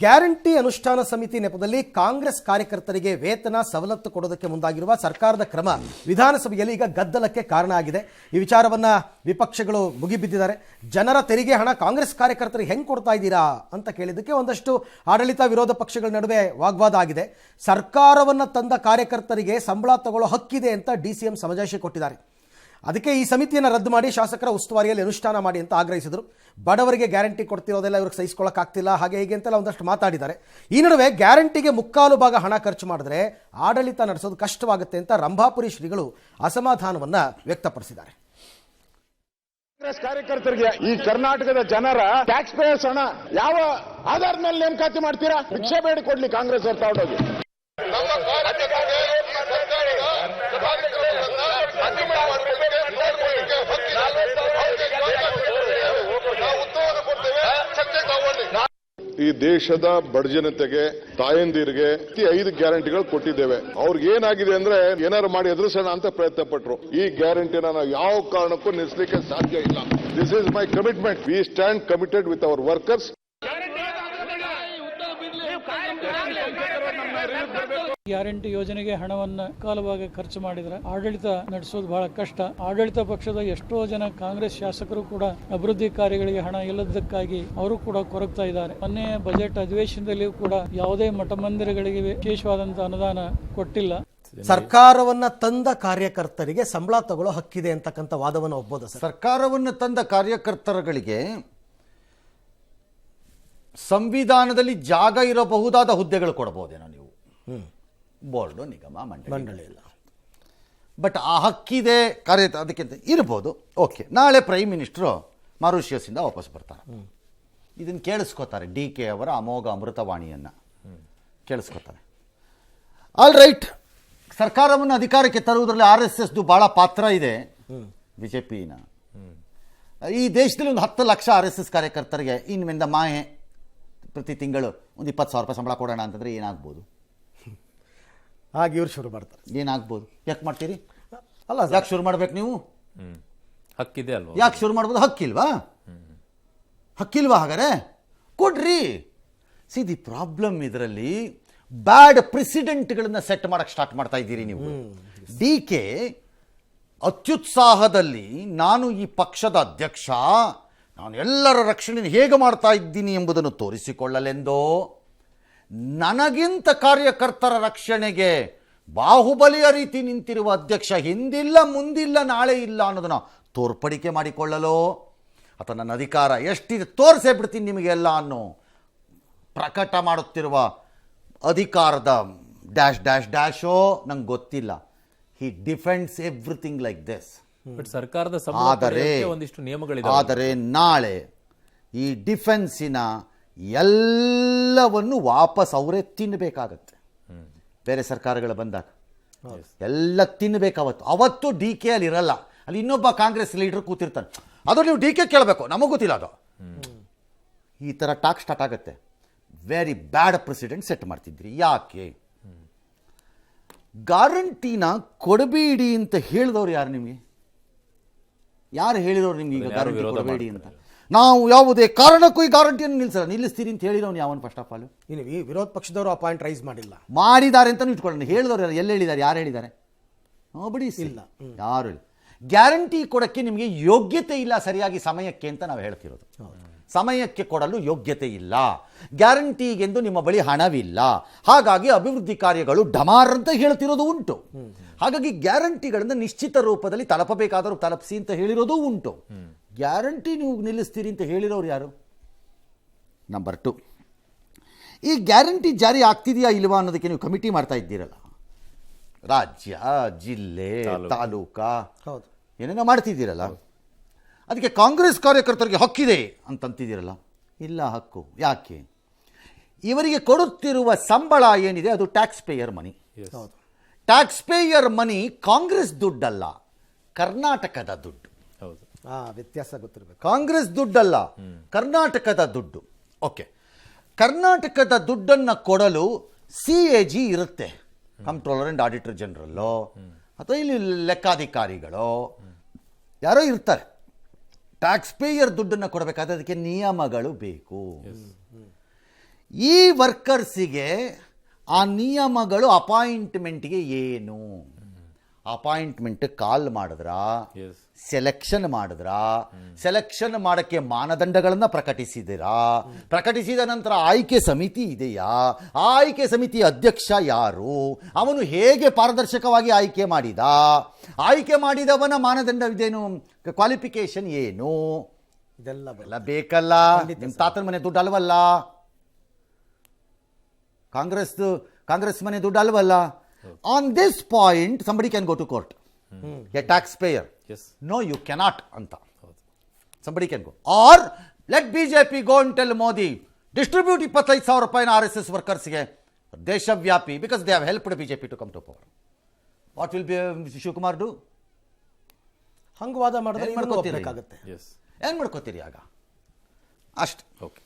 Guarantee ಅನುಷ್ಠಾನ ಸಮಿತಿ ನೆಪದಲ್ಲಿ ಕಾಂಗ್ರೆಸ್ ಕಾರ್ಯಕರ್ತರಿಗೆ ವೇತನ ಸವಲತ್ತು ಕೊಡೋದಕ್ಕೆ ಮುಂದಾಗಿರುವ ಸರ್ಕಾರದ ಕ್ರಮ ವಿಧಾನಸಭೆಯಲ್ಲಿ ಈಗ ಗದ್ದಲಕ್ಕೆ ಕಾರಣ ಆಗಿದೆ. ಈ ವಿಚಾರವನ್ನ ವಿಪಕ್ಷಗಳು ಮುಗಿಬಿದ್ದಿದ್ದಾರೆ. ಜನರ ತೆರಿಗೆ ಹಣ ಕಾಂಗ್ರೆಸ್ ಕಾರ್ಯಕರ್ತರಿಗೆ ಹೆಂಗೆ ಕೊಡ್ತಾ ಇದ್ದೀರಾ ಅಂತ ಕೇಳಿದ್ದಕ್ಕೆ ಒಂದಷ್ಟು ಆಡಳಿತ ವಿರೋಧ ಪಕ್ಷಗಳ ನಡುವೆ ವಾಗ್ವಾದ ಆಗಿದೆ. ಸರ್ಕಾರವನ್ನು ತಂದ ಕಾರ್ಯಕರ್ತರಿಗೆ ಸಂಬಳ ತಗೊಳ್ಳೋ ಹಕ್ಕಿದೆ ಅಂತ DCM ಸಮಜಾಯಿಷಿ ಕೊಟ್ಟಿದ್ದಾರೆ. ಅದಕ್ಕೆ ಈ ಸಮಿತಿಯನ್ನು ರದ್ದು ಮಾಡಿ ಶಾಸಕರ ಉಸ್ತುವಾರಿಯಲ್ಲಿ ಅನುಷ್ಠಾನ ಮಾಡಿ ಅಂತ ಆಗ್ರಹಿಸಿದರು. ಬಡವರಿಗೆ ಗ್ಯಾರಂಟಿ ಕೊಡ್ತಿರೋದೆಲ್ಲ ಇವ್ರಿಗೆ ಸಹಿಸ್ಕೊಳ್ಳೋಕ್ಕಾಗ್ತಿಲ್ಲ, ಹಾಗೆ ಹೀಗೆ ಅಂತೆಲ್ಲ ಒಂದಷ್ಟು ಮಾತಾಡಿದ್ದಾರೆ. ಈ ನಡುವೆ ಗ್ಯಾರಂಟಿಗೆ ಮುಕ್ಕಾಲು ಭಾಗ ಹಣ ಖರ್ಚು ಮಾಡಿದ್ರೆ ಆಡಳಿತ ನಡೆಸೋದು ಕಷ್ಟವಾಗುತ್ತೆ ಅಂತ ರಂಭಾಪುರಿ ಶ್ರೀಗಳು ಅಸಮಾಧಾನವನ್ನ ವ್ಯಕ್ತಪಡಿಸಿದ್ದಾರೆ. ಕಾಂಗ್ರೆಸ್ ಕಾರ್ಯಕರ್ತರಿಗೆ ಈ ಕರ್ನಾಟಕದ ಜನರ ಟ್ಯಾಕ್ಸ್ ಪೇಯರ್ಸ್ ಹಣ ಯಾವ ಆಧಾರದ ಮೇಲೆ ನೇಮಕಾತಿ ಮಾಡ್ತೀರಾ? ಭಿಕ್ಷೆ ಬೇಡಿ ಕೊಡ್ಲಿ ಕಾಂಗ್ರೆಸ್ ಅವ್ರು ತಗೊಂಡೋಗಿ. ಈ ದೇಶದ ಬಡ ಜನತೆಗೆ ತಾಯಂದಿರಿಗೆ 5 ಗ್ಯಾರಂಟಿಗಳು ಕೊಟ್ಟಿದ್ದೇವೆ. ಅವ್ರಿಗೆ ಏನಾಗಿದೆ ಅಂದ್ರೆ ಏನಾರು ಮಾಡಿ ಎದುರಿಸೋಣ ಅಂತ ಪ್ರಯತ್ನ ಪಟ್ಟರು. ಈ ಗ್ಯಾರಂಟಿನ ನಾವು ಯಾವ ಕಾರಣಕ್ಕೂ ನಿಲ್ಲಿಸಲಿಕ್ಕೆ ಸಾಧ್ಯ ಇಲ್ಲ. This is my commitment. We stand committed with our workers. Guarantee ಯೋಜನೆಗೆ ಹಣವನ್ನು ಕಾಲವಾಗಿ ಖರ್ಚು ಮಾಡಿದ್ರೆ ಆಡಳಿತ ನಡೆಸೋದು ಬಹಳ ಕಷ್ಟ. ಆಡಳಿತ ಪಕ್ಷದ ಎಷ್ಟೋ ಜನ ಕಾಂಗ್ರೆಸ್ ಶಾಸಕರು ಕೂಡ ಅಭಿವೃದ್ಧಿ ಕಾರ್ಯಗಳಿಗೆ ಹಣ ಇಲ್ಲದಕ್ಕಾಗಿ ಅವರು ಕೂಡ ಕೊರಗ್ತಾ ಇದ್ದಾರೆ. ಮೊನ್ನೆ ಬಜೆಟ್ ಅಧಿವೇಶನದಲ್ಲಿಯೂ ಕೂಡ ಯಾವುದೇ ಮಠ ಮಂದಿರಗಳಿಗೆ ವಿಶೇಷವಾದಂತಹ ಅನುದಾನ ಕೊಟ್ಟಿಲ್ಲ. ಸರ್ಕಾರವನ್ನ ತಂದ ಕಾರ್ಯಕರ್ತರಿಗೆ ಸಂಬಳ ತಗೊಳ್ಳೋ ಹಕ್ಕಿದೆ ಅಂತಕ್ಕಂಥ ವಾದವನ್ನು ಒಪ್ಪೋದು. ಸರ್ಕಾರವನ್ನು ತಂದ ಕಾರ್ಯಕರ್ತರುಗಳಿಗೆ ಸಂವಿಧಾನದಲ್ಲಿ ಜಾಗ ಇರಬಹುದಾದ ಹುದ್ದೆಗಳು ಕೊಡಬಹುದೇನೋ ನೀವು? ಬೋರ್ಡು, ನಿಗಮ, ಮಂಡಳಿ ಇಲ್ಲ. ಬಟ್ ಆ ಹಕ್ಕಿದೆ ಅದಕ್ಕಿಂತ ಇರ್ಬೋದು. ಓಕೆ, ನಾಳೆ ಪ್ರೈಮ್ ಮಿನಿಸ್ಟ್ರು ಮಾರಿಷಿಯಸ್ಸಿಂದ ವಾಪಸ್ ಬರ್ತಾರೆ. ಇದನ್ನು ಕೇಳಿಸ್ಕೋತಾರೆ. DK ಅವರ ಅಮೋಘ ಅಮೃತವಾಣಿಯನ್ನು ಕೇಳಿಸ್ಕೋತಾರೆ. ಆಲ್ ರೈಟ್, ಸರ್ಕಾರವನ್ನು ಅಧಿಕಾರಕ್ಕೆ ತರುವುದರಲ್ಲಿ RSSದು ಭಾಳ ಪಾತ್ರ ಇದೆ. BJPನ ಈ ದೇಶದಲ್ಲಿ ಒಂದು 10 ಲಕ್ಷ RSS ಕಾರ್ಯಕರ್ತರಿಗೆ ಇನ್ಮೇಲಿಂದ ಮಾಹೆ ಪ್ರತಿ ತಿಂಗಳು ಒಂದು 20,000 ರೂಪಾಯಿ ಸಂಬಳ ಕೊಡೋಣ ಅಂತಂದರೆ ಏನಾಗ್ಬೋದು? ಹಾಗೆ ಇವ್ರು ಶುರು ಮಾಡ್ತಾರೆ. ಏನಾಗ್ಬೋದು? ಯಾಕೆ ಮಾಡ್ತೀರಿ? ಅಲ್ಲ, ಯಾಕೆ ಶುರು ಮಾಡ್ಬೇಕು ನೀವು? ಹಕ್ಕಿದೆ ಅಲ್ವಾ? ಯಾಕೆ ಶುರು ಮಾಡ್ಬೋದು? ಹಕ್ಕಿಲ್ವಾ? ಹಾಗಾದ್ರೆ ಕೊಡ್ರಿ. ಸಿ, ದಿ ಪ್ರಾಬ್ಲಮ್ ಇದರಲ್ಲಿ ಬ್ಯಾಡ್ ಪ್ರೆಸಿಡೆಂಟ್ಗಳನ್ನ ಸೆಟ್ ಮಾಡಕ್ಕೆ ಸ್ಟಾರ್ಟ್ ಮಾಡ್ತಾ ಇದ್ದೀರಿ ನೀವು. DK ಅತ್ಯುತ್ಸಾಹದಲ್ಲಿ ನಾನು ಈ ಪಕ್ಷದ ಅಧ್ಯಕ್ಷ, ನಾನು ಎಲ್ಲರ ರಕ್ಷಣೆ ಹೇಗೆ ಮಾಡ್ತಾ ಇದ್ದೀನಿ ಎಂಬುದನ್ನು ತೋರಿಸಿಕೊಳ್ಳಲೆಂದೋ ನನಗಿಂತ ಕಾರ್ಯಕರ್ತರ ರಕ್ಷಣೆಗೆ ಬಾಹುಬಲಿಯ ರೀತಿ ನಿಂತಿರುವ ಅಧ್ಯಕ್ಷ ಹಿಂದಿಲ್ಲ ಮುಂದಿಲ್ಲ ನಾಳೆ ಇಲ್ಲ ಅನ್ನೋದನ್ನು ತೋರ್ಪಡಿಕೆ ಮಾಡಿಕೊಳ್ಳಲು ಅಥವಾ ನನ್ನ ಅಧಿಕಾರ ಎಷ್ಟಿದೆ ತೋರಿಸೇ ಬಿಡ್ತೀನಿ ನಿಮಗೆಲ್ಲ ಅನ್ನೋ ಪ್ರಕಟ ಮಾಡುತ್ತಿರುವ ಅಧಿಕಾರದ ಡ್ಯಾಶ್ ಡ್ಯಾಶ್ ಡ್ಯಾಶೋ ನಂಗೆ ಗೊತ್ತಿಲ್ಲ. ಹಿ ಡಿಫೆಂಡ್ಸ್ ಎವ್ರಿಥಿಂಗ್ ಲೈಕ್ ದಿಸ್. ಸರ್ಕಾರದ ಒಂದಿಷ್ಟು ನಿಯಮಗಳಿವೆ. ಆದರೆ ನಾಳೆ ಈ ಡಿಫೆನ್ಸಿನ ಎಲ್ಲವನ್ನು ವಾಪಸ್ ಅವರೇ ತಿನ್ನಬೇಕಾಗತ್ತೆ. ಬೇರೆ ಸರ್ಕಾರಗಳು ಬಂದಾಗ ಎಲ್ಲ ತಿನ್ನಬೇಕಾವತ್ತು. ಅವತ್ತು DK ಅಲ್ಲಿ ಇರಲ್ಲ, ಅಲ್ಲಿ ಇನ್ನೊಬ್ಬ ಕಾಂಗ್ರೆಸ್ ಲೀಡರ್ ಕೂತಿರ್ತಾನೆ. ಅದು ನೀವು DK ಕೇಳಬೇಕು, ನಮಗೂ ಗೊತ್ತಿಲ್ಲ ಅದು. ಈ ಥರ ಟಾಕ್ ಸ್ಟಾರ್ಟ್ ಆಗುತ್ತೆ. ವೆರಿ ಬ್ಯಾಡ್ ಪ್ರೆಸಿಡೆಂಟ್ ಸೆಟ್ ಮಾಡ್ತಿದ್ರಿ. ಯಾಕೆ ಗ್ಯಾರಂಟಿನ ಕೊಡಬೇಡಿ ಅಂತ ಹೇಳಿದವ್ರು ಯಾರು ನಿಮಗೆ? ಯಾರು ಹೇಳಿದವ್ರು ನಿಮ್ಗೆ ಈಗ ಗ್ಯಾರಂಟಿ ಕೊಡಬೇಡಿ ಅಂತ? ನಾವು ಯಾವುದೇ ಕಾರಣಕ್ಕೂ ಈ ಗ್ಯಾರಂಟಿಯನ್ನು ನಿಲ್ಲಿಸ್ತೀರಿ ಅಂತ ಹೇಳಿದವನು ಯಾವನು? ಫಸ್ಟ್ ಆಫ್ ಆಲ್ ಇನ್ನು ಈ ವಿರೋಧ ಪಕ್ಷದವರು ಆ ಪಾಯಿಂಟ್ ರೈಸ್ ಮಾಡಿದ್ದಾರೆ ಅಂತ ಇಟ್ಕೊಳ್ಳೋಣ. ಹೇಳಿದವ್ರು ಎಲ್ಲಿ ಹೇಳಿದ್ದಾರೆ? ಯಾರು ಹೇಳಿದ್ದಾರೆ? ಬಿಡಿ, ಇಲ್ಲ, ಯಾರು ಇಲ್ಲ. ಗ್ಯಾರಂಟಿ ಕೊಡೋಕ್ಕೆ ನಿಮಗೆ ಯೋಗ್ಯತೆ ಇಲ್ಲ ಸರಿಯಾಗಿ ಸಮಯಕ್ಕೆ ಅಂತ ನಾವು ಹೇಳ್ತಿರೋದು. ಸಮಯಕ್ಕೆ ಕೊಡಲು ಯೋಗ್ಯತೆ ಇಲ್ಲ. ಗ್ಯಾರಂಟಿಗೆಂದು ನಿಮ್ಮ ಬಳಿ ಹಣವಿಲ್ಲ. ಹಾಗಾಗಿ ಅಭಿವೃದ್ಧಿ ಕಾರ್ಯಗಳು ಡಮಾರ್ ಅಂತ ಹೇಳ್ತಿರೋದು ಉಂಟು. ಹಾಗಾಗಿ ಗ್ಯಾರಂಟಿಗಳನ್ನು ನಿಶ್ಚಿತ ರೂಪದಲ್ಲಿ ತಲುಪಬೇಕಾದರೂ ತಲುಪಿಸಿ ಅಂತ ಹೇಳಿರೋದು ಉಂಟು. ಗ್ಯಾರಂಟಿ ನೀವು ನಿಲ್ಲಿಸ್ತೀರಿ ಅಂತ ಹೇಳಿರೋರು ಯಾರು? ನಂಬರ್ 2, ಈ ಗ್ಯಾರಂಟಿ ಜಾರಿ ಆಗ್ತಿದೆಯಾ ಇಲ್ವಾ ಅನ್ನೋದಕ್ಕೆ ನೀವು ಕಮಿಟಿ ಮಾಡ್ತಾ ಇದ್ದೀರಲ್ಲ, ರಾಜ್ಯ, ಜಿಲ್ಲೆ, ತಾಲೂಕಾ, ಏನೇನೋ ಮಾಡ್ತಿದ್ದೀರಲ್ಲ, ಅದಕ್ಕೆ ಕಾಂಗ್ರೆಸ್ ಕಾರ್ಯಕರ್ತರಿಗೆ ಹಕ್ಕಿದೆ ಅಂತಂತಿದ್ದೀರಲ್ಲ. ಇಲ್ಲ, ಹಕ್ಕು ಯಾಕೆ? ಇವರಿಗೆ ಕೊಡುತ್ತಿರುವ ಸಂಬಳ ಏನಿದೆ ಅದು ಟ್ಯಾಕ್ಸ್ ಪೇಯರ್ ಮನಿ. ಟ್ಯಾಕ್ಸ್ ಪೇಯರ್ ಮನಿ ಕಾಂಗ್ರೆಸ್ ದುಡ್ಡಲ್ಲ, ಕರ್ನಾಟಕದ ದುಡ್ಡು. ವ್ಯತ್ಯಾಸ ಗೊತ್ತಿರಬೇಕು. ಕಾಂಗ್ರೆಸ್ ದುಡ್ಡಲ್ಲ, ಕರ್ನಾಟಕದ ದುಡ್ಡು. ಓಕೆ, ಕರ್ನಾಟಕದ ದುಡ್ಡನ್ನು ಕೊಡಲು CAG ಇರುತ್ತೆ, ಕಂಟ್ರೋಲರ್ ಆ್ಯಂಡ್ ಆಡಿಟರ್ ಜನರಲ್ಲೋ ಅಥವಾ ಇಲ್ಲಿ ಲೆಕ್ಕಾಧಿಕಾರಿಗಳೋ ಯಾರೋ ಇರ್ತಾರೆ. ಟ್ಯಾಕ್ಸ್ ಪೇಯರ್ ದುಡ್ಡನ್ನು ಕೊಡಬೇಕಾದ್ರೆ ಅದಕ್ಕೆ ನಿಯಮಗಳು ಬೇಕು. ಈ ವರ್ಕರ್ಸಿಗೆ ಆ ನಿಯಮಗಳು ಅಪಾಯಿಂಟ್ಮೆಂಟ್ಗೆ ಏನು, ಅಪಾಯಿಂಟ್ಮೆಂಟ್ ಕಾಲ್ ಮಾಡಿದ್ರಾ, ಎಸ್ ಸೆಲೆಕ್ಷನ್ ಮಾಡಿದ್ರಾ, ಸೆಲೆಕ್ಷನ್ ಮಾಡೋಕ್ಕೆ ಮಾನದಂಡಗಳನ್ನು ಪ್ರಕಟಿಸಿದಿರಾ, ಪ್ರಕಟಿಸಿದ ನಂತರ ಆಯ್ಕೆ ಸಮಿತಿ ಇದೆಯಾ, ಆ ಆಯ್ಕೆ ಸಮಿತಿ ಅಧ್ಯಕ್ಷ ಯಾರು, ಅವನು ಹೇಗೆ ಪಾರದರ್ಶಕವಾಗಿ ಆಯ್ಕೆ ಮಾಡಿದ, ಆಯ್ಕೆ ಮಾಡಿದವನ ಮಾನದಂಡವಿದೇನು, ಕ್ವಾಲಿಫಿಕೇಶನ್ ಏನು, ಇದೆಲ್ಲ ಎಲ್ಲ ಬೇಕಲ್ಲ. ನಿಮ್ಮ ತಾತನ ಮನೆ ದುಡ್ಡು ಅಲ್ವಲ್ಲ, ಕಾಂಗ್ರೆಸ್ ಮನೆ ದುಡ್ಡು ಅಲ್ವಲ್ಲ. On this point somebody can go to court, a taxpayer. Yes. No, you cannot ಅಂತ. Somebody can go. Or let BJP go and tell Modi, distribute 25,000 ರೂಪಾಯಿನ RSS ವರ್ಕರ್ಸ್ಗೆ ದೇಶವ್ಯಾಪಿ, because they have helped BJP to come to power. What will be Shivakumar do? ಹಂಗೆ ವಾದ ಮಾಡಿದ್ರೆ ಏನ್ ಮಾಡ್ಕೊತೀರಿ? ಬೇಕಾಗುತ್ತೆ. S ಏನು ಮಾಡ್ಕೋತೀರಿ ಆಗ? ಅಷ್ಟು. ಓಕೆ.